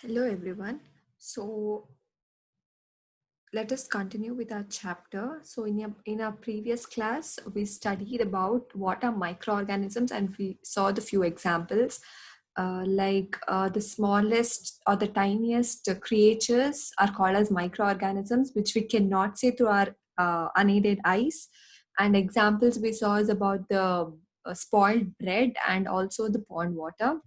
Hello everyone. So let us continue with our chapter. So in our previous class, we studied about what are microorganisms and we saw the few examples the smallest or the tiniest creatures are called as microorganisms, which we cannot see through our unaided eyes. And examples we saw is about the spoiled bread and also the pond water.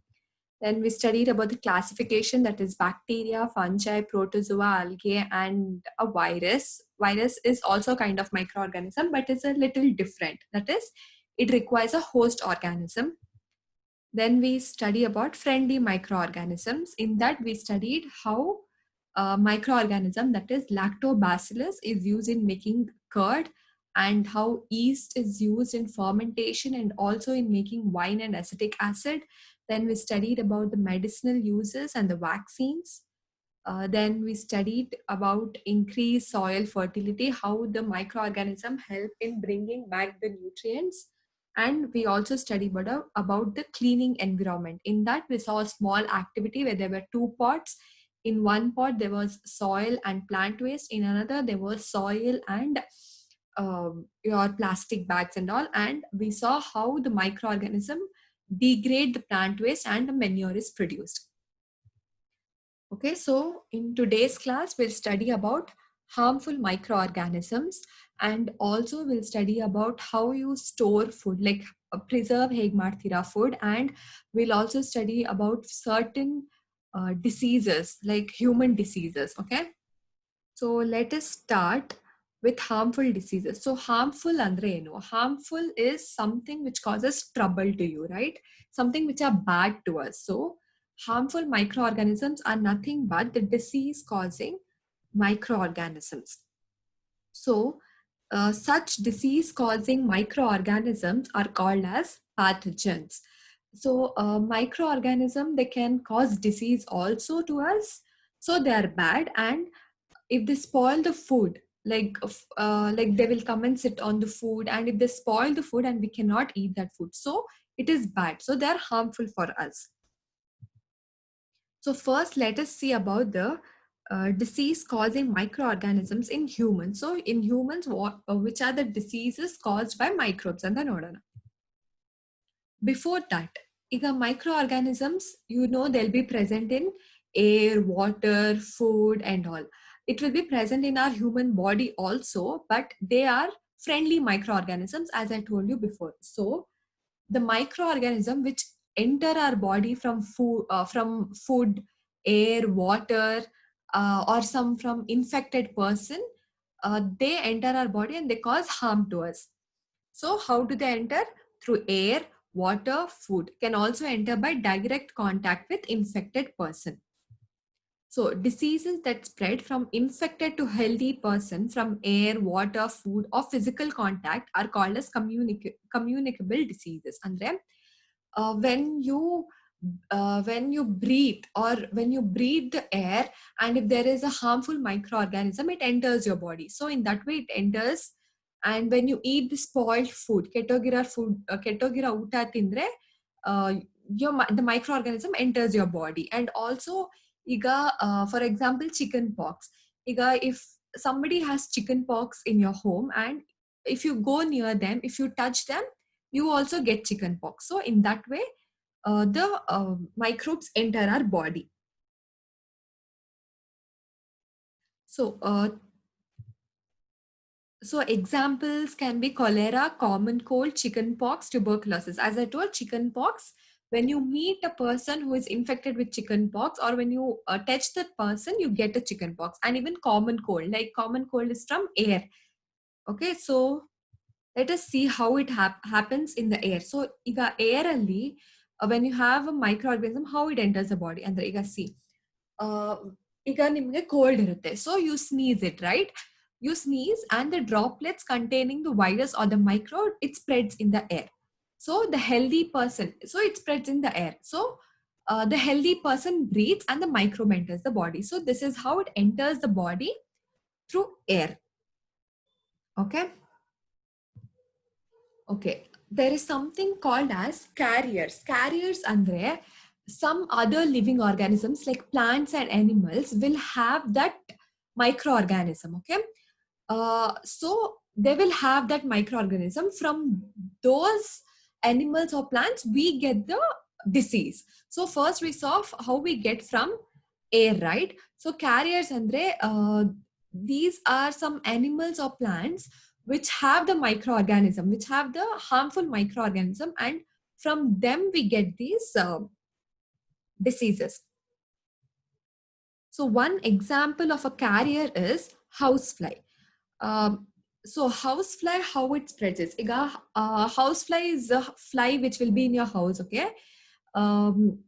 Then we studied about the classification, that is bacteria, fungi, protozoa, algae, and a virus. Virus is also a kind of microorganism, but it's a little different. That is, it requires a host organism. Then we study about friendly microorganisms. In that, we studied how microorganism, that is lactobacillus, is used in making curd, and how yeast is used in fermentation and also in making wine and acetic acid. Then we studied about the medicinal uses and the vaccines. Then we studied about increased soil fertility, how the microorganism help in bringing back the nutrients. And we also studied about the cleaning environment. In that, we saw a small activity where there were two pots. In one pot, there was soil and plant waste. In another, there was soil and your plastic bags and all. And we saw how the microorganism degrade the plant waste and the manure is produced. Okay, so in today's class, we'll study about harmful microorganisms, and also we'll study about how you store food, like preserve ಹೇಗ್ ಮಾಡ್ತೀರಾ food, and we'll also study about certain diseases, like human diseases. Okay, so let us start with harmful diseases. So harmful andre ಏನು? Harmful is something which causes trouble to you, right? Something which are bad to us. So harmful microorganisms are nothing but the disease causing microorganisms. So such disease causing microorganisms are called as pathogens. So microorganism, they can cause disease also to us, so they are bad. And if they spoil the food, like they will come and sit on the food, and if they spoil the food and we cannot eat that food, so it is bad, so they are harmful for us. So first, let us see about the disease causing microorganisms in humans. So in humans, which are the diseases caused by microbes and the nodana. Before that, microorganisms, they'll be present in air, water, food, and all. It will be present in our human body also, but they are friendly microorganisms, as I told you before. So the microorganism which enter our body from food, air, water, or some from infected person, they enter our body and they cause harm to us. So how do they enter? Through air, water, food. Can also enter by direct contact with infected person. So diseases that spread from infected to healthy person from air, water, food, or physical contact are called as communicable diseases. Andre, when you breathe, or when you breathe the air, and if there is a harmful microorganism, it enters your body. So in that way it enters. And when you eat the spoiled food, ಕೆಟ್ಟೋಗಿರೋ ಊಟ ತಿಂದ್ರೆ the microorganism enters your body. And also, for example, chicken pox. If somebody has chicken pox in your home, and if you go near them, if you touch them, you also get chicken pox. So in that way, the microbes enter our body. So examples can be cholera, common cold, chicken pox, tuberculosis. As I told, chicken pox, when you meet a person who is infected with chicken pox, or when you touch that person, you get a chicken pox. And even common cold, like common cold is from air. Okay, so let us see how it happens in the air. So air alli, when you have a microorganism, how it enters the body. And see, ನಿಮಗೆ cold ಇರುತ್ತೆ, so you sneeze it, right? You sneeze, and the droplets containing the virus or the microbe, it spreads in the air. So the healthy person, so it spreads in the air. So the healthy person breathes and the microbe enters the body. So this is how it enters the body, through air. Okay. Okay. There is something called as carriers. Carriers andre, some other living organisms like plants and animals will have that microorganism. Okay, so they will have that microorganism. From those animals or plants we get the disease. So first we saw how we get from air, right? So carriers andre, these are some animals or plants which have the microorganism, which have the harmful microorganism, and from them we get these diseases. So one example of a carrier is housefly. Um, so housefly, how it spreads is, housefly is a fly which will be in your house, okay? Um,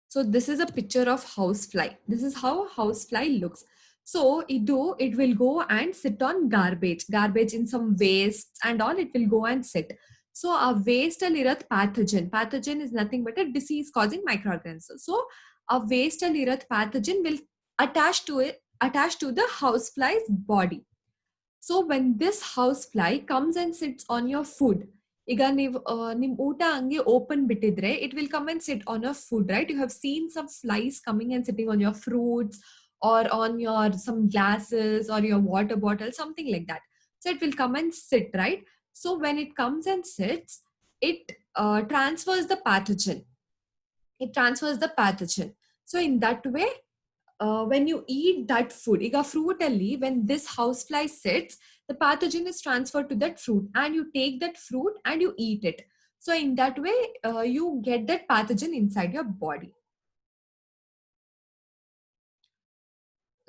so this is a picture of housefly. This is how housefly looks. So it will go and sit on garbage in some waste and all. It will go and sit. So a waste alirat pathogen. Pathogen is nothing but a disease causing microorganism. So a waste alirat pathogen will attach to the housefly's body. So when this housefly comes and sits on your food, ಈಗ ನೀವು ನಿಮ್ ಊಟ ಹಂಗೆ open ಬಿಟ್ಟಿದ್ರೆ it will come and sit on your food, right? You have seen some flies coming and sitting on your fruits or on your some glasses or your water bottle, something like that. So it will come and sit, right? So when it comes and sits, it transfers the pathogen. It transfers the pathogen. So in that way, when you eat that food, ಈಗ fruit ಅಲ್ಲಿ, when this housefly sits, the pathogen is transferred to that fruit and you take that fruit and you eat it. So in that way, you get that pathogen inside your body.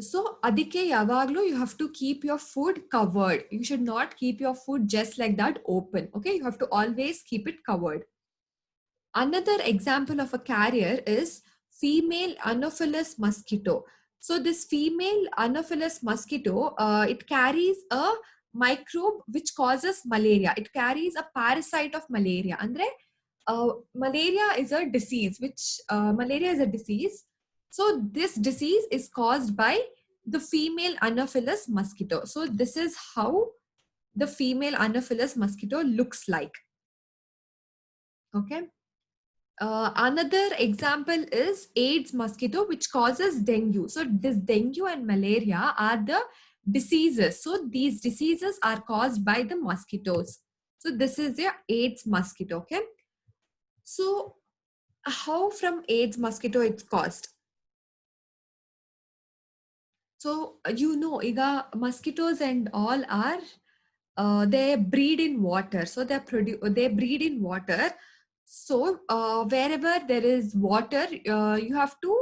So adike yavaglu you have to keep your food covered. You should not keep your food just like that open. Okay, you have to always keep it covered. Another example of a carrier is female Anopheles mosquito. So this female Anopheles mosquito, it carries a microbe which causes malaria. It carries a parasite of malaria. Andre, malaria is a disease, malaria is a disease. So this disease is caused by the female Anopheles mosquito. So this is how the female Anopheles mosquito looks like. Okay. Another example is Aedes mosquito, which causes dengue. So this dengue and malaria are the diseases. So these diseases are caused by the mosquitoes. So this is the Aedes mosquito. Okay. So how from Aedes mosquito it's caused? So mosquitoes and all are they breed in water. So they breed in water. So wherever there is water, you have to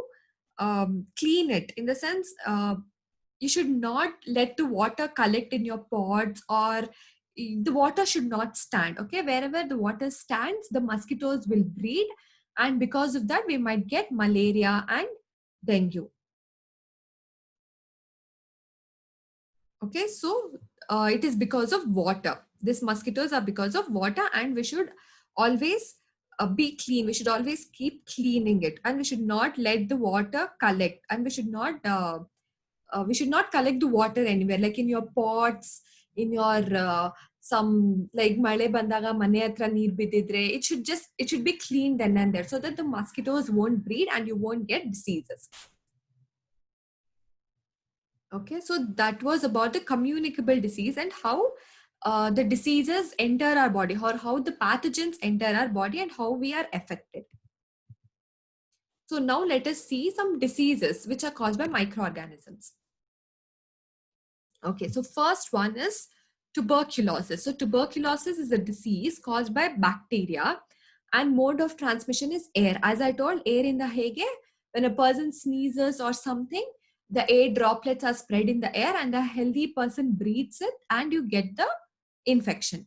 clean it. In the sense, you should not let the water collect in your pots, or the water should not stand. Okay, wherever the water stands, the mosquitoes will breed, and because of that, we might get malaria and dengue. Okay, so it is because of water. These mosquitoes are because of water, and we should always be clean. We should always keep cleaning it, and we should not let the water collect, and we should not collect the water anywhere, like in your pots, in your some like male bandaga mane hatra neer bididre. It should be cleaned then and there, so that the mosquitoes won't breed and you won't get diseases. Okay, so that was about the communicable disease and how the diseases enter our body, or how the pathogens enter our body and how we are affected. So now let us see some diseases which are caused by microorganisms. Okay, so first one is tuberculosis. So tuberculosis is a disease caused by bacteria, and mode of transmission is air. As I told, air in the hege, when a person sneezes or something, the air droplets are spread in the air and the healthy person breathes it and you get the infection.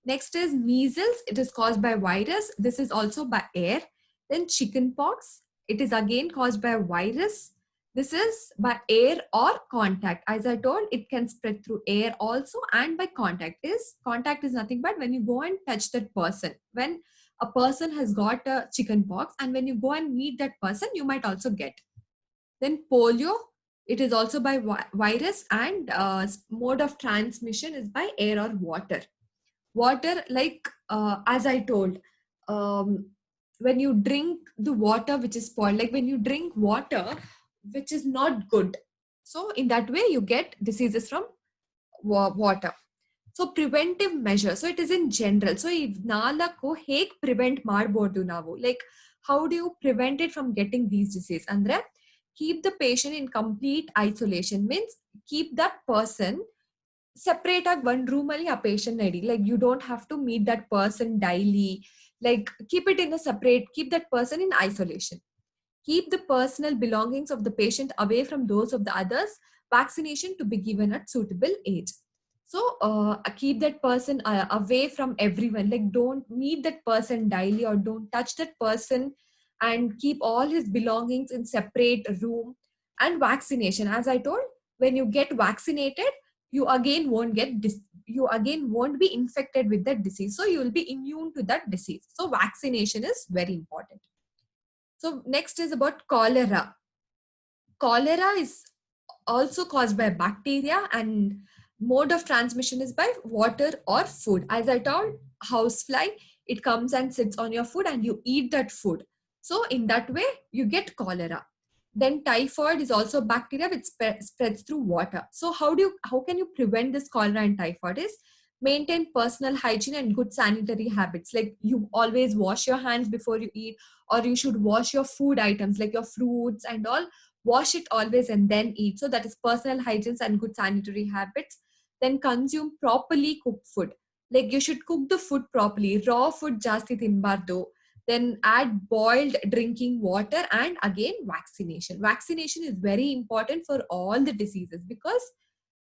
Next is measles. It is caused by virus. This is also by air. Then chickenpox. It is again caused by a virus. This is by air or contact. As I told, it can spread through air also, and by contact is nothing but when you go and touch that person. When a person has got a chickenpox and when you go and meet that person, you might also get. Then polio, it is also by virus, and mode of transmission is by air or water. Water, like as I told, when you drink the water which is spoiled, like when you drink water which is not good, so in that way you get diseases from water. So preventive measure, so it is in general. So if ನಾಲ್ಕು ಹೇಗೆ prevent ಮಾಡ್ಬೋದು ನಾವು, like how do you prevent it from getting these disease ಅಂದ್ರೆ, keep the patient in complete isolation, means keep that person separate ಆಗಿ one room ಅಲ್ಲಿ ಆ patient ED, like you don't have to meet that person daily, like keep it in a separate, keep that person in isolation. Keep the personal belongings of the patient away from those of the others. Vaccination to be given at suitable age. So keep that person away from everyone. Like don't meet that person daily or don't touch that person, and keep all his belongings in separate room. And vaccination, as I told, when you get vaccinated, you again won't get you again won't be infected with that disease. So you will be immune to that disease. So vaccination is very important. So next is about cholera. Cholera is also caused by bacteria, and mode of transmission is by water or food. As I told, housefly, it comes and sits on your food and you eat that food. So in that way, you get cholera. Then typhoid is also bacteria which spreads through water. So how can you prevent this cholera and typhoid is maintain personal hygiene and good sanitary habits. Like you always wash your hands before you eat, or you should wash your food items like your fruits and all, wash it always and then eat. So that is personal hygiene and good sanitary habits. Then consume properly cooked food, like you should cook the food properly. Raw food jasti tinbardo. Then add boiled drinking water. And again, vaccination is very important for all the diseases, because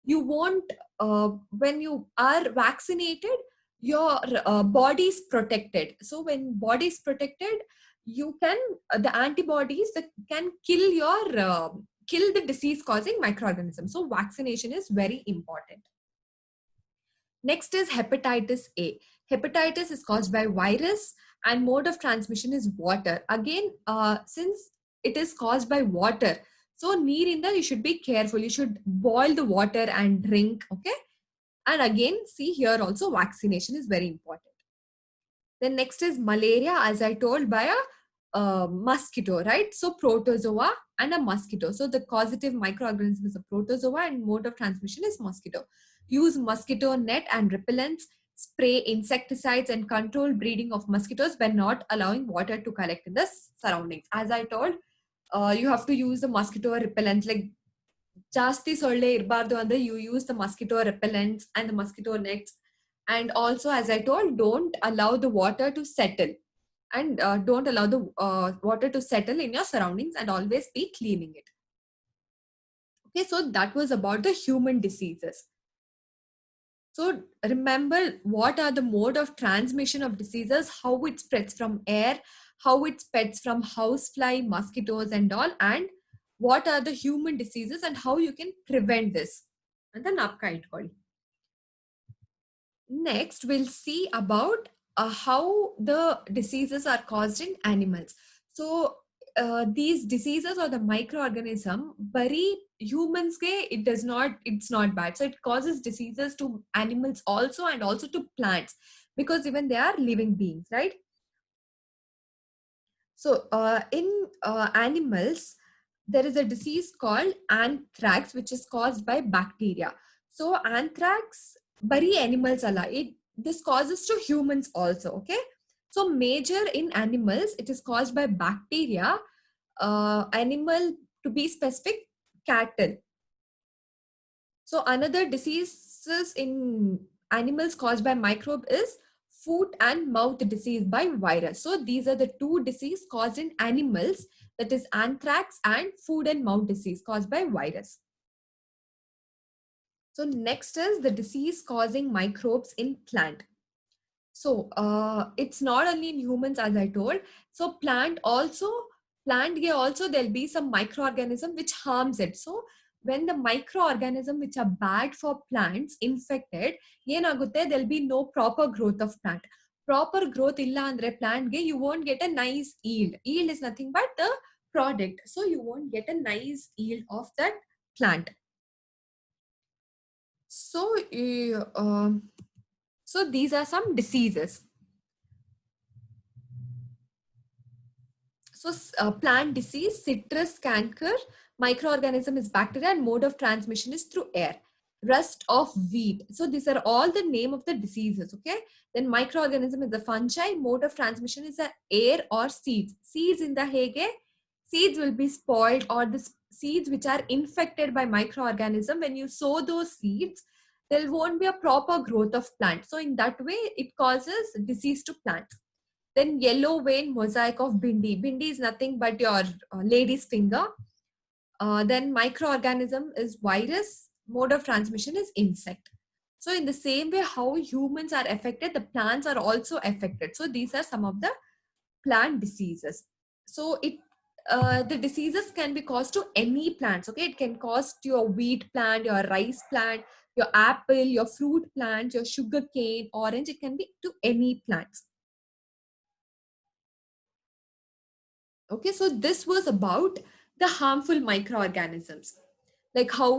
you won't when you are vaccinated, your body is protected. So when body is protected, you can the antibodies that can kill the disease causing microorganisms. So vaccination is very important. Next is hepatitis A. Hepatitis is caused by virus and mode of transmission is water. Again, since it is caused by water, so neerinda you should be careful. You should boil the water and drink, okay? And again, see here also vaccination is very important. Then next is malaria, as I told, by a mosquito, right? So protozoa and a mosquito. So the causative microorganism is a protozoa and mode of transmission is mosquito. Use mosquito net and repellents, spray insecticides and control breeding of mosquitoes by not allowing water to collect in the surroundings. As I told, you have to use the mosquito repellents, like ಜಾಸ್ತಿ ಸೊಳ್ಳೆ ಇರಬಾರ್ದು ಅಂದ್ರೆ you use the mosquito repellents and the mosquito nets. And also, as I told, don't allow the water to settle, and don't allow the water to settle in your surroundings, and always be cleaning it. Okay, so that was about the human diseases. So remember, what are the mode of transmission of diseases, how it spreads from air, how it spreads from housefly, mosquitoes and all, and what are the human diseases and how you can prevent this. And then next, we'll see about how the diseases are caused in animals. So these diseases or the microorganism, bari humans ke it's not bad. So it causes diseases to animals also, and also to plants, because even they are living beings, right? So in animals, there is a disease called anthrax, which is caused by bacteria. So anthrax, bari animals ala. This causes to humans also. Okay. So major in animals, it is caused by bacteria. Animal, to be specific, cattle. So another diseases in animals caused by microbe is foot and mouth disease by virus. So these are the two diseases caused in animals, that is anthrax and foot and mouth disease caused by virus. So next is the disease causing microbes in plant. So it's not only in humans, as I told. So plant here also there'll be some microorganism which harms it. So when the microorganism which are bad for plants infected, there'll be no proper growth of plant. Proper growth illa andre plant ge, you won't get a nice yield. Yield is nothing but the product. So you won't get a nice yield of that plant. So so these are some diseases. So plant disease, citrus canker, microorganism is bacteria, and mode of transmission is through air. Rust of wheat. So these are all the name of the diseases. Okay. Then microorganism is the fungi. Mode of transmission is the air or seeds. Seeds in the hege, seeds will be spoiled, or the seeds which are infected by microorganism. When you sow those seeds, there won't be a proper growth of plant. So in that way, it causes disease to plants. Then yellow vein mosaic of bindi. Bindi is nothing but your lady's finger. Then microorganism is virus. Mode of transmission is insect. So in the same way how humans are affected, the plants are also affected. So these are some of the plant diseases. So the diseases can be caused to any plants. Okay, it can cause to your wheat plant, your rice plant, your apple, your fruit plant, your sugar cane, orange. It can be to any plants. Okay, so this was about the harmful microorganisms, like how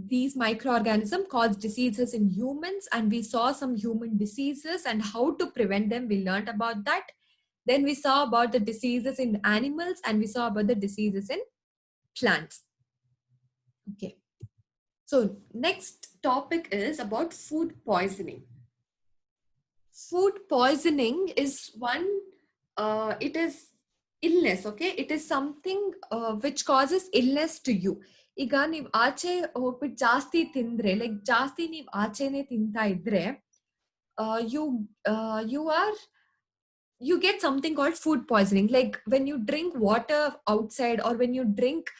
these microorganisms cause diseases in humans, and we saw some human diseases and how to prevent them. We learned about that. Then we saw about the diseases in animals, and we saw about the diseases in plants. Okay, so next topic is about food poisoning. Food poisoning is one, it is illness. Okay, it is something which causes illness to you. ಈಗ ನೀವು ಆಚೆ ಹೋಗ್ಬಿಟ್ಟು ಜಾಸ್ತಿ ತಿಂದ್ರೆ, like ಜಾಸ್ತಿ ನೀವು ಆಚೆನೆ ತಿಂತಾ ಇದ್ರೆ, you you get something called food poisoning. Like when you drink water outside, or when you drink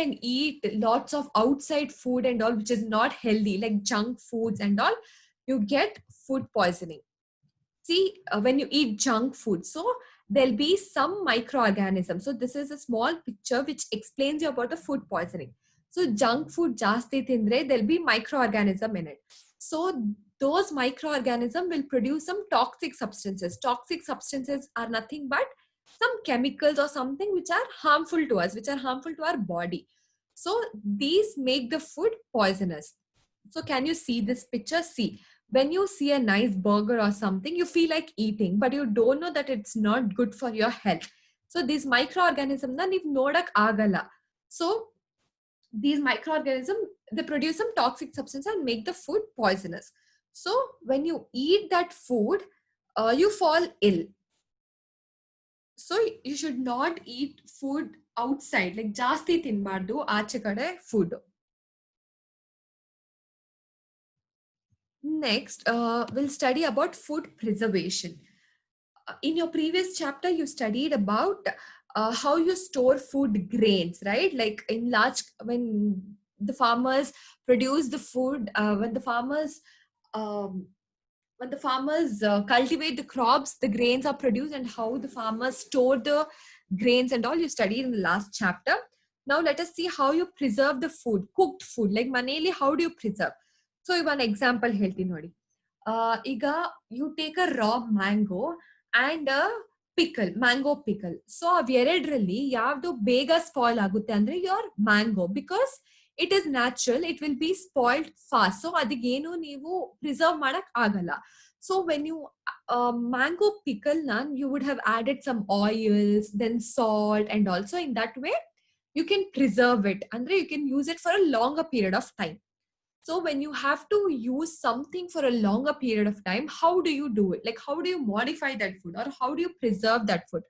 and eat lots of outside food and all, which is not healthy, like junk foods and all, you get food poisoning. See, when you eat junk food, so there'll be some microorganisms. So this is a small picture which explains you about the food poisoning. So junk food jasti tindre, there'll be microorganism in it. So those microorganisms will produce some toxic substances. Toxic substances are nothing but some chemicals or something which are harmful to us, which are harmful to our body. So these make the food poisonous. So can you see this picture? See, when you see a nice burger or something, you feel like eating, but you don't know that it's not good for your health. So these microorganisms na ನೀವು ನೋಡಕ್ ಆಗಲ್ಲ. So these microorganisms, they produce some toxic substance and make the food poisonous. So when you eat that food, you fall ill. So you should not eat food outside, like ಜಾಸ್ತಿ ತಿನ್ಬಾರ್ದು ಆಚೆ ಕಡೆ food. Next, we'll study about food preservation. In your previous chapter, you studied about how you store food grains, right? Like in large, when the farmers produce the food, when the farmers cultivate the crops, the grains are produced, and how the farmers store the grains and all, you studied in the last chapter. Now let us see how you preserve the food, cooked food, like maneli, how do you preserve? So one example ಹೇಳ್ತೀನಿ ನೋಡಿ. ಈಗ you take a raw mango and a pickle, mango pickle. So ಅವೆರಡರಲ್ಲಿ ಯಾವ್ದು ಬೇಗ spoil ಆಗುತ್ತೆ ಅಂದ್ರೆ your mango, because it is natural, it will be spoiled fast. So ಅದಕ್ಕೇನು ನೀವು preserve ಮಾಡಕ್ ಆಗಲ್ಲ. So when you mango pickle na, you would have added some oils, then salt, and also in that way you can preserve it, and you can use it for a longer period of time. So when you have to use something for a longer period of time, how do you do it? Like how do you modify that food, or how do you preserve that food?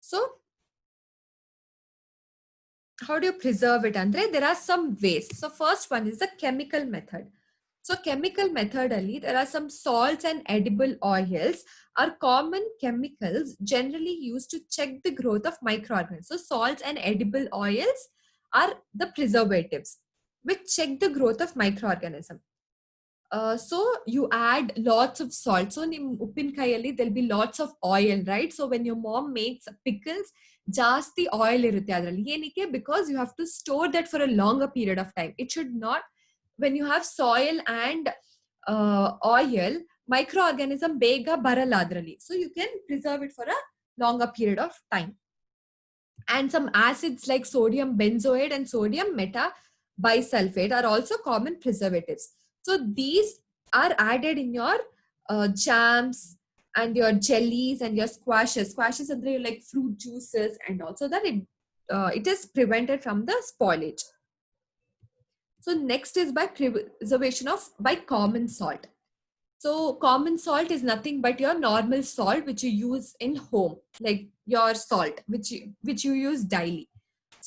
So how do you preserve it, Andre? There are some ways. So first one is the chemical method. So chemical method ali, there are some salts and edible oils are common chemicals generally used to check the growth of microorganisms. So salts and edible oils are the preservatives which check the growth of microorganism. So you add lots of salt. So in uppinkaiyalli there'll be lots of oil, right? So when your mom makes pickles, ಜಾಸ್ತಿ oil ಇರುತ್ತೆ ಅದರಲ್ಲಿ. ಏನಕ್ಕೆ? Because you have to store that for a longer period of time. It should not, when you have soil and oil, microorganism ಬೇಗ ಬರಲ್ಲ ಅದರಲ್ಲಿ. So you can preserve it for a longer period of time. And some acids like sodium benzoate and sodium metabisulfate are also common preservatives. So these are added in your jams and your jellies and your squashes. Squashes are like fruit juices, and also that it is prevented from the spoilage. So next is by preservation of by common salt. So common salt is nothing but your normal salt which you use in home, like your salt which you use daily.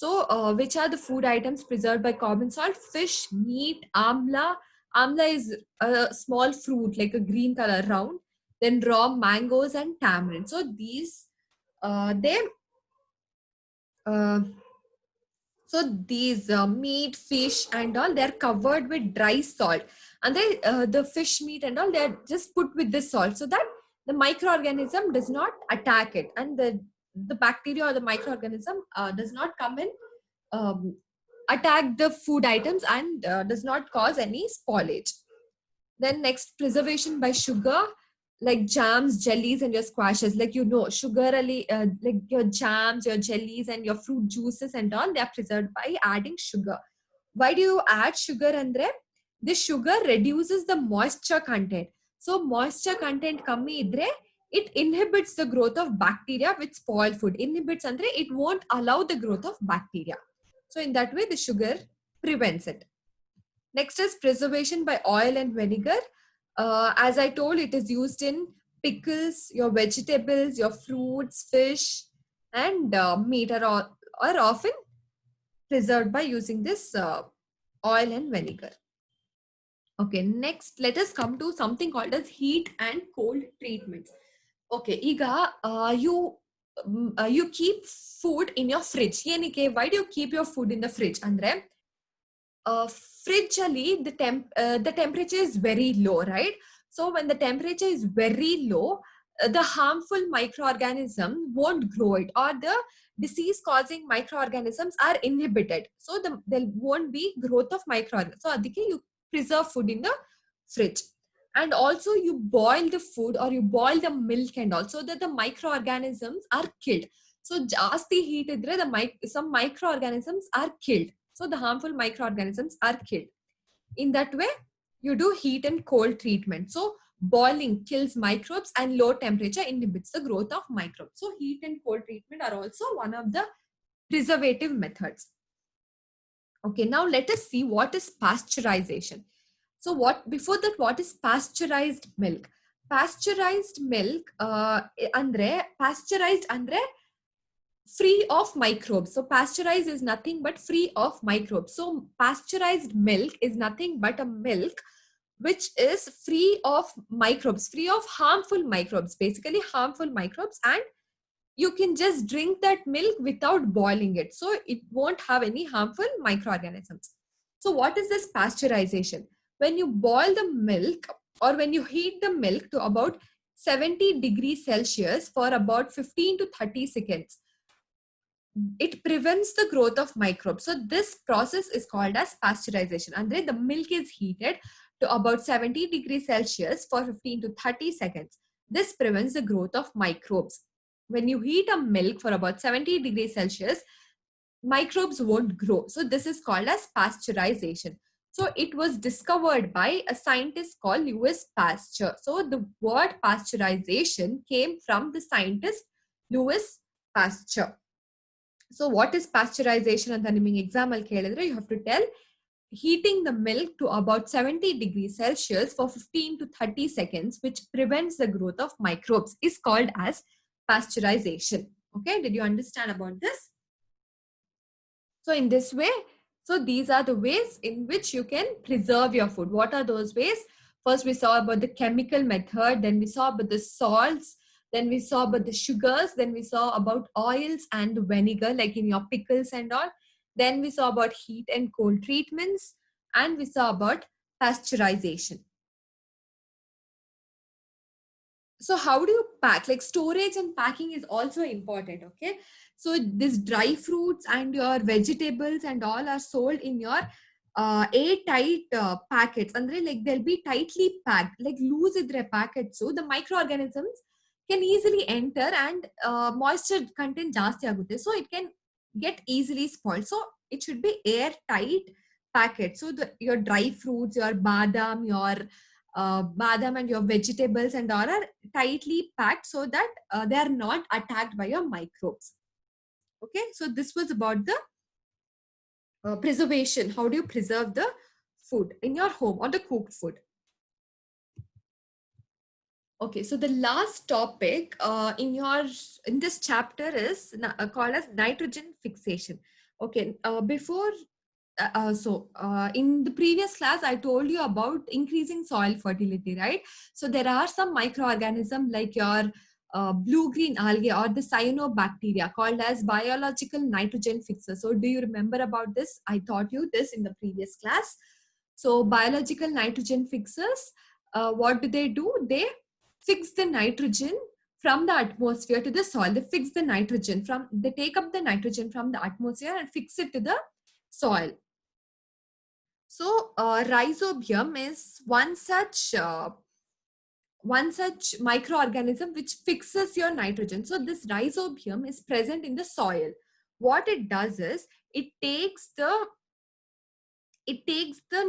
So which are the food items preserved by common salt? Fish, meat, amla. Amla is a small fruit like a green color round. Then raw mangoes and tamarind. So these they uh, these meat, fish, and all, they're covered with dry salt, and the fish, meat, and all, they're just put with this salt so that the microorganism does not attack it, and the bacteria or the microorganism does not come and um, attack the food items and does not cause any spoilage. Then next, preservation by sugar, like jams, jellies, and your squashes. Like sugar, like your jams, your jellies, and your fruit juices and all, they are preserved by adding sugar. Why do you add sugar, Andre? This sugar reduces the moisture content. So moisture content kammi idre, it inhibits the growth of bacteria which spoil food. Inhibits andre, it won't allow the growth of bacteria. So in that way, the sugar prevents it. Next is preservation by oil and vinegar. As I told, it is used in pickles, your vegetables, your fruits, fish, and meat are often preserved by using this oil and vinegar. Okay, next let us come to something called as heat and cold treatments. Okay, Iga, you keep food in your fridge. Why do you keep your food in the fridge? Andre, fridge ali the temperature is very low, right? So when the temperature is very low, the harmful microorganism won't grow it, or the disease causing microorganisms are inhibited, so there won't be growth of microorganisms. So adike you preserve food in the fridge. And also you boil the food or you boil the milk and also that the microorganisms are killed. So jasti heat idre some microorganisms are killed, so the harmful microorganisms are killed. In that way, you do heat and cold treatment. So boiling kills microbes and low temperature inhibits the growth of microbes. So heat and cold treatment are also one of the preservative methods. Okay, now let us see what is pasteurization. So what is pasteurized milk? Pasteurized milk, pasteurized andre free of microbes. So pasteurized is nothing but free of microbes. So pasteurized milk is nothing but a milk which is free of microbes, free of harmful microbes, basically harmful microbes, and you can just drink that milk without boiling it. So it won't have any harmful microorganisms. So what is this pasteurization? When you boil the milk or when you heat the milk to about 70 degrees Celsius for about 15 to 30 seconds, it prevents the growth of microbes. So this process is called as pasteurization. And then the milk is heated to about 70 degrees Celsius for 15 to 30 seconds. This prevents the growth of microbes. When you heat a milk for about 70 degrees Celsius, microbes won't grow. So this is called as pasteurization. So it was discovered by a scientist called Louis Pasteur. So the word pasteurization came from the scientist Louis Pasteur. So what is pasteurization ಅಂತ ನಿಮಗೆ exam ಅಲ್ಲಿ ಕೇಳಿದ್ರೆ you have to tell heating the milk to about 70 degrees Celsius for 15 to 30 seconds, which prevents the growth of microbes, is called as pasteurization. Okay, did you understand about this? So in this way, so these are the ways in which you can preserve your food. What are those ways? First we saw about the chemical method, then we saw about the salts, then we saw about the sugars, then we saw about oils and vinegar like in your pickles and all. Then we saw about heat and cold treatments, and we saw about pasteurization. So how do you pack? Like storage and packing is also important. Okay, so this dry fruits and your vegetables and all are sold in your airtight packets, and like they'll be tightly packed, like loose idre packets, so the microorganisms can easily enter and moisture content ಜಾಸ್ತಿ ಆಗುತ್ತೆ, so it can get easily spoiled. So it should be airtight packet. So your dry fruits, your badam, your badam and your vegetables and all are tightly packed so that they are not attacked by your microbes. Okay, so this was about the preservation. How do you preserve the food in your home or the cooked food? Okay, so the last topic in this chapter is called as nitrogen fixation. Okay, in the previous class, I told you about increasing soil fertility, right? So there are some microorganisms like your blue-green algae or the cyanobacteria called as biological nitrogen fixers. So do you remember about this? I taught you this in the previous class. So biological nitrogen fixers, what do? They fix the nitrogen from the atmosphere to the soil. They fix the nitrogen from, they take up the nitrogen from the atmosphere and fix it to the soil. So rhizobium is one such microorganism which fixes your nitrogen. So this rhizobium is present in the soil. What it does is it takes the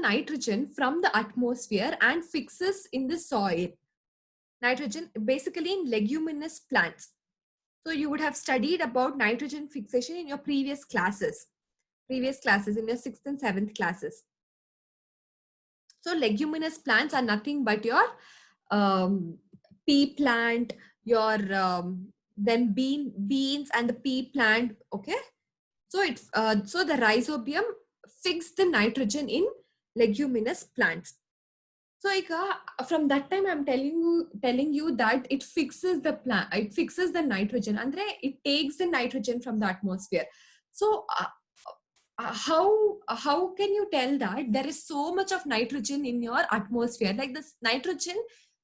nitrogen from the atmosphere and fixes in the soil. Nitrogen basically in leguminous plants. So you would have studied about nitrogen fixation in your previous classes in your 6th and 7th classes. So leguminous plants are nothing but your pea plant, your then beans and the pea plant. Okay, so so the rhizobium fixes the nitrogen in leguminous plants. So from that time I'm telling you that it fixes the plant, it fixes the nitrogen, andre it takes the nitrogen from the atmosphere. So how can you tell that there is so much of nitrogen in your atmosphere? Like this nitrogen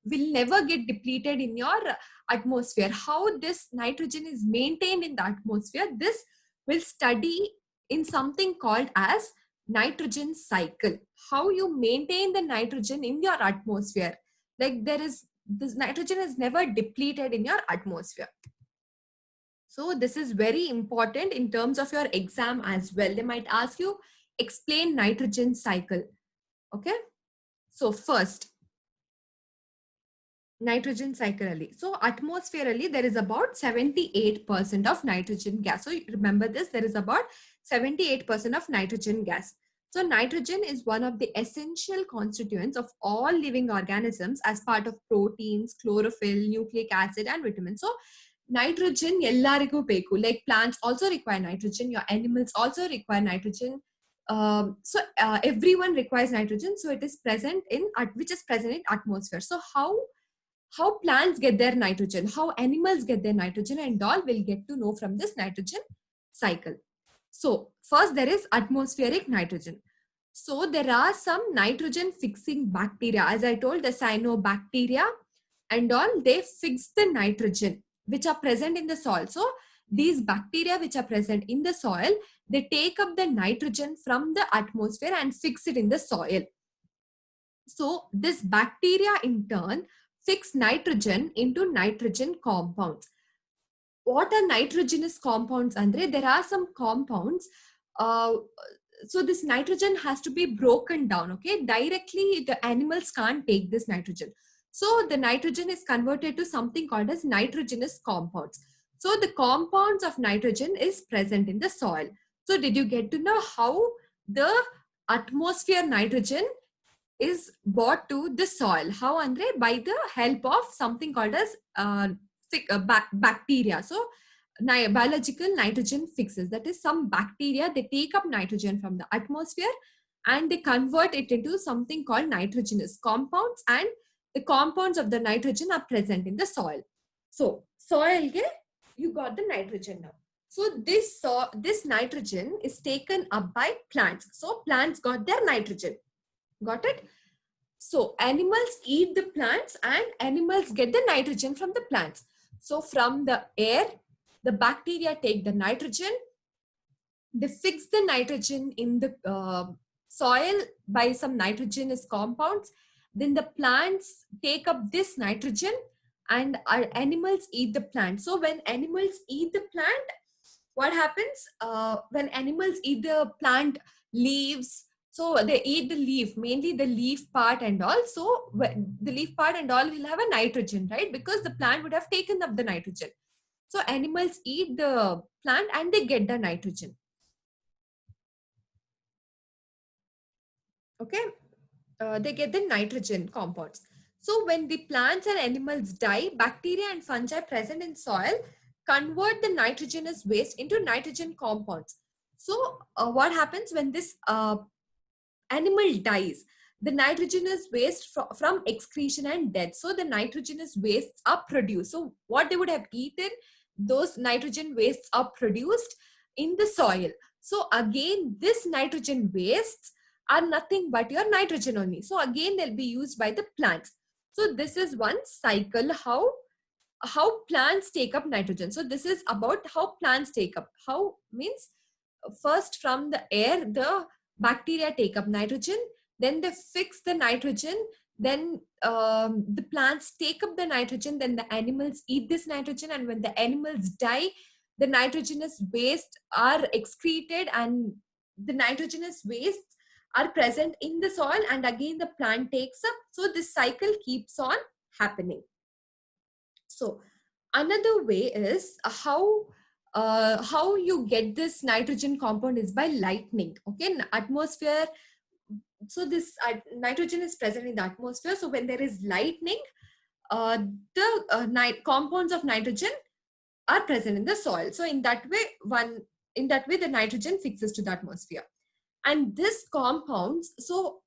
will never get depleted in your atmosphere. How this nitrogen is maintained in the atmosphere, this will study in something called as nitrogen cycle. How you maintain the nitrogen in your atmosphere, like this nitrogen is never depleted in your atmosphere. So this is very important in terms of your exam as well. They might ask you, explain nitrogen cycle. Okay, so first, nitrogen cycle. So atmospherally, there is about 78% of nitrogen gas. So remember this, there is about 78% of nitrogen gas. So nitrogen is one of the essential constituents of all living organisms as part of proteins, chlorophyll, nucleic acid, and vitamins. So nitrogen ellarigu beku, like plants also require nitrogen, your animals also require nitrogen. Everyone requires nitrogen, so it is present in which is present in atmosphere. So how plants get their nitrogen, how animals get their nitrogen, and all will get to know from this nitrogen cycle. So first there is atmospheric nitrogen. So there are some nitrogen fixing bacteria, as I told, the cyanobacteria and all, they fix the nitrogen which are present in the soil. So these bacteria which are present in the soil, they take up the nitrogen from the atmosphere and fix it in the soil. So this bacteria in turn fix nitrogen into nitrogen compounds. What are nitrogenous compounds, Andre? There are some compounds. So this nitrogen has to be broken down. Okay, directly the animals can't take this nitrogen. So the nitrogen is converted to something called as nitrogenous compounds. So the compounds of nitrogen is present in the soil. So did you get to know how the atmosphere nitrogen is brought to the soil? How, Andre? By the help of something called as bacteria. So biological nitrogen fixes, that is some bacteria, they take up nitrogen from the atmosphere and they convert it into something called nitrogenous compounds, and the compounds of the nitrogen are present in the soil. So soil, you got the nitrogen now. So this nitrogen is taken up by plants. So plants got their nitrogen. Got it? So animals eat the plants and animals get the nitrogen from the plants. So from the air, the bacteria take the nitrogen, they fix the nitrogen in the soil by some nitrogenous compounds. Then the plants take up this nitrogen and our animals eat the plant. So when animals eat the plant, what happens? When animals eat the plant leaves, So they eat the leaf, mainly the leaf part and all. So the leaf part and all will have a nitrogen, right? Because the plant would have taken up the nitrogen. So animals eat the plant and they get the nitrogen. Okay, they get the nitrogen compounds. So when the plants and animals die, bacteria and fungi present in soil convert the nitrogenous waste into nitrogen compounds. So what happens when this animal dies? The nitrogenous waste from excretion and death. So the nitrogenous wastes are produced. So what they would have eaten, those nitrogen wastes are produced in the soil. So again, this nitrogen wastes are nothing but your nitrogen only. So again, they'll be used by the plants. So this is one cycle, how plants take up nitrogen. So this is about how plants take up. How means first from the air, the bacteria take up nitrogen, then they fix the nitrogen, then the plants take up the nitrogen, then the animals eat this nitrogen, and when the animals die, the nitrogenous waste are excreted and the nitrogenous wastes are present in the soil, and again the plant takes up. So this cycle keeps on happening. So another way is how you get this nitrogen compound is by lightning. Okay, atmosphere. So this nitrogen is present in the atmosphere. So when there is lightning, the compounds of nitrogen are present in the soil. So in that way, the nitrogen fixes to the atmosphere. And this compounds, so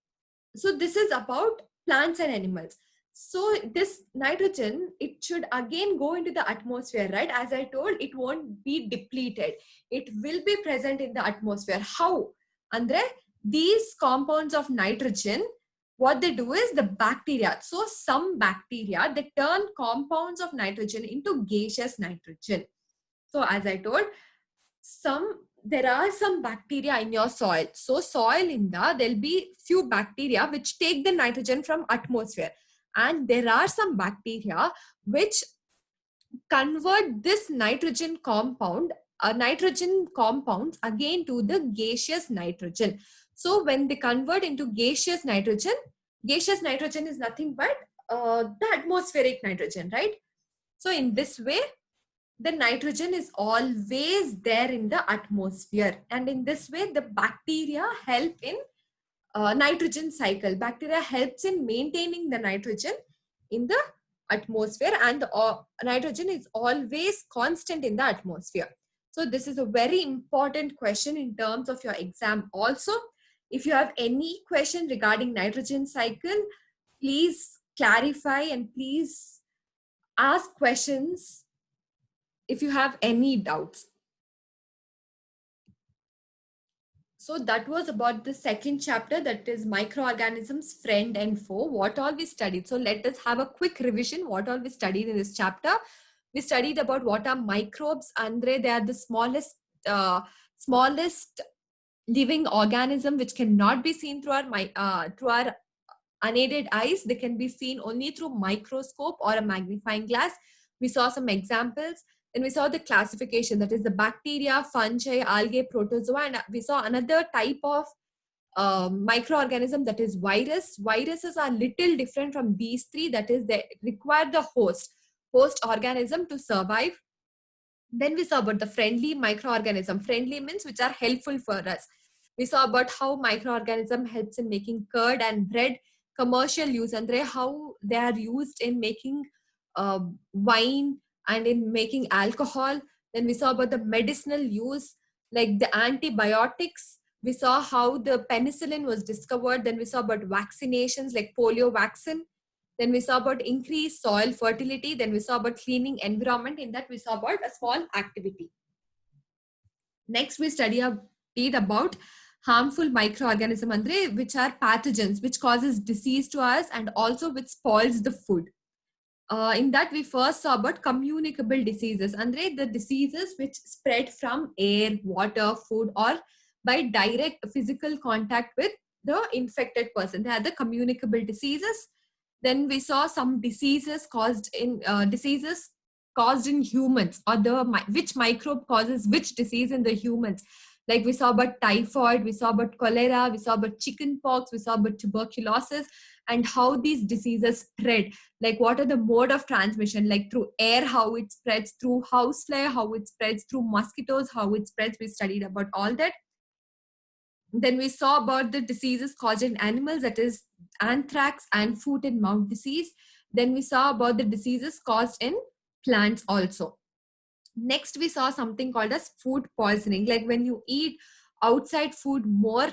this is about plants and animals. So this nitrogen, it should again go into the atmosphere, right? As I told, it won't be depleted. It will be present in the atmosphere. How? Andre, these compounds of nitrogen, what they do is the bacteria. So some bacteria, they turn compounds of nitrogen into gaseous nitrogen. So as I told, there are some bacteria in your soil. So soil there'll be few bacteria which take the nitrogen from atmosphere, and there are some bacteria which convert this nitrogen compounds again to the gaseous nitrogen. So when they convert into gaseous nitrogen is nothing but the atmospheric nitrogen, right? So in this way, the nitrogen is always there in the atmosphere, and in this way the bacteria help in nitrogen cycle. Bacteria helps in maintaining the nitrogen in the atmosphere, and the nitrogen is always constant in the atmosphere. So this is a very important question in terms of your exam also. If you have any question regarding nitrogen cycle, please clarify and please ask questions if you have any doubts. So that was about the second chapter, that is microorganisms, friend and foe, what all we studied. So let us have a quick revision what all we studied in this chapter. We studied about what are microbes. Andre, they are the smallest living organism which cannot be seen through our unaided eyes. They can be seen only through microscope or a magnifying glass. We saw some examples. Then we saw the classification, that is the bacteria, fungi, algae, protozoa, and we saw another type of microorganism, that is virus. Viruses are little different from these three, that is they require the host organism to survive. Then we saw about the friendly microorganism. Friendly means which are helpful for us. We saw about how microorganism helps in making curd and bread, commercial use, and how they are used in making wine and in making alcohol. Then we saw about the medicinal use, like the antibiotics. We saw how the penicillin was discovered. Then we saw about vaccinations like polio vaccine. Then we saw about increased soil fertility. Then we saw about cleaning environment. In that we saw about a small activity. Next we studied about harmful microorganism, Andre, which are pathogens which causes disease to us and also which spoils the food. In that we first saw about communicable diseases, Andre, the diseases which spread from air, water, food, or by direct physical contact with the infected person. They are the communicable diseases. Then we saw some diseases caused in humans, or which microbe causes which disease in the humans. Like we saw about typhoid, we saw about cholera, we saw about chickenpox, we saw about tuberculosis, and how these diseases spread. Like what are the mode of transmission, like through air, how it spreads, through housefly, how it spreads, through mosquitoes, how it spreads. We studied about all that. Then we saw about the diseases caused in animals, that is anthrax and foot and mouth disease. Then we saw about the diseases caused in plants also. Next, we saw something called as food poisoning. Like when you eat outside food more,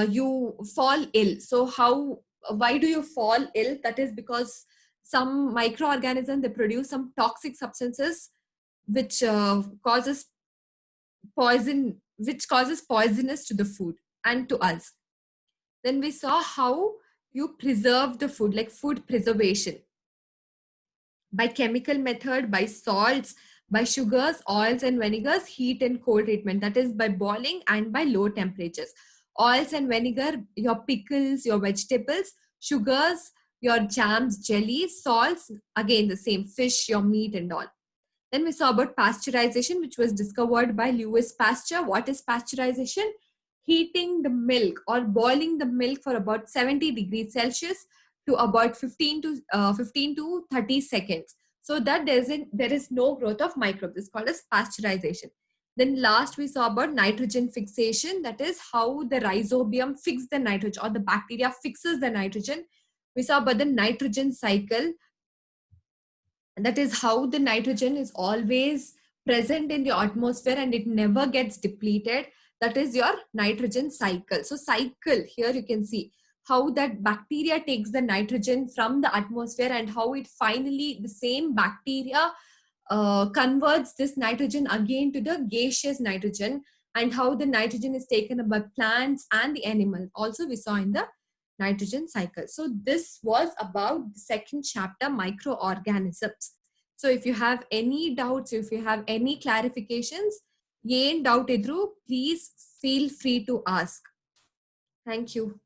you fall ill. So why do you fall ill? That is because some microorganisms, they produce some toxic substances which causes poisonous to the food and to us. Then we saw how you preserve the food, like food preservation, by chemical method, by salts, by sugars, oils and vinegars, heat and cold treatment, that is by boiling and by low temperatures. Oils and vinegar, your pickles, your vegetables; sugars, your jams, jellies; salts, again the same, fish, your meat and all. Then we saw about pasteurization, which was discovered by Louis Pasteur. What is pasteurization? Heating the milk or boiling the milk for about 70 degrees Celsius to about 15 to 30 seconds, so that there is no growth of microbes. It's called as pasteurization. Then last, we saw about nitrogen fixation, that is how the rhizobium fixes the nitrogen, or the bacteria fixes the nitrogen. We saw about the nitrogen cycle, and that is how the nitrogen is always present in the atmosphere and it never gets depleted. That is your nitrogen cycle. So cycle, here you can see how that bacteria takes the nitrogen from the atmosphere and how it finally, the same bacteria converts this nitrogen again to the gaseous nitrogen, and how the nitrogen is taken up by plants and the animals. Also we saw in the nitrogen cycle. So this was about the second chapter, microorganisms. So if you have any doubts, if you have any clarifications, yen doubt idru, please feel free to ask. Thank you.